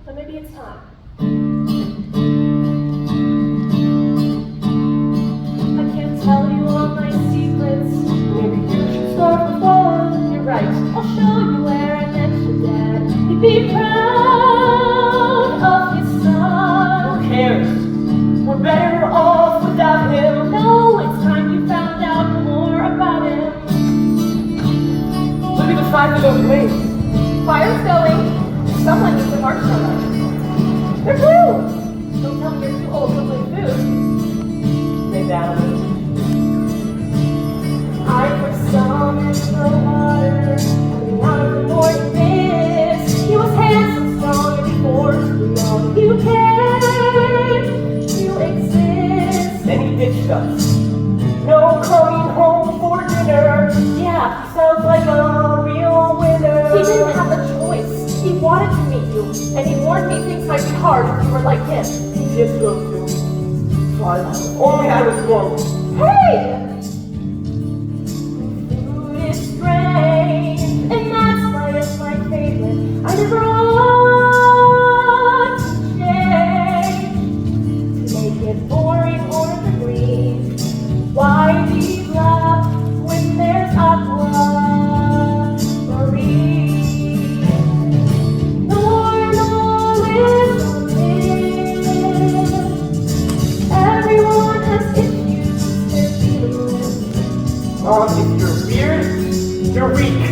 But maybe it's time. I can't tell you all my secrets. Maybe you should start with one. You're right. I'll show you where I met your dad. He'd be proud of his son. Who cares? We're better off without him. No, it's time you found out more about him. Look at the size of those wings. Fire's going. Someone needs a marshmallow. They're blue! Don't tell me you're too old to play food. Maybe that'll I first saw him in the water, coming out of the morning mist. He was handsome, strong, and before too long you came to exist. Then he ditched us. No coming home for dinner. Yeah, sounds like a real winner. He didn't have a choice. He wanted to meet you, and he warned me things might be hard if you were like him. Yes, those two. Fine. Only I was wrong. Hey! Food is strange, and that's why it's my favorite. I never want to change, to make it boring or the green. Why be black when there's aqua marine? Normal is a myth. Everyone has issues they're dealing with. If you're weird, you're weak.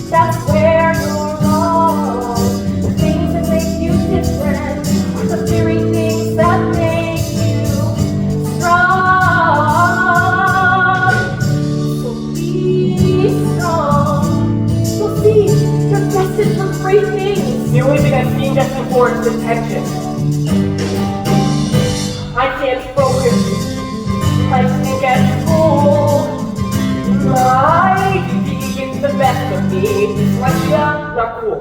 That's where you're wrong. The things that make you different are the very things that make you strong. So be strong. You'll see, you're destined for great things. The only thing I've seen destined for is attention. I can't focus. I think at school. My being the best of me. Like, yeah, not cool.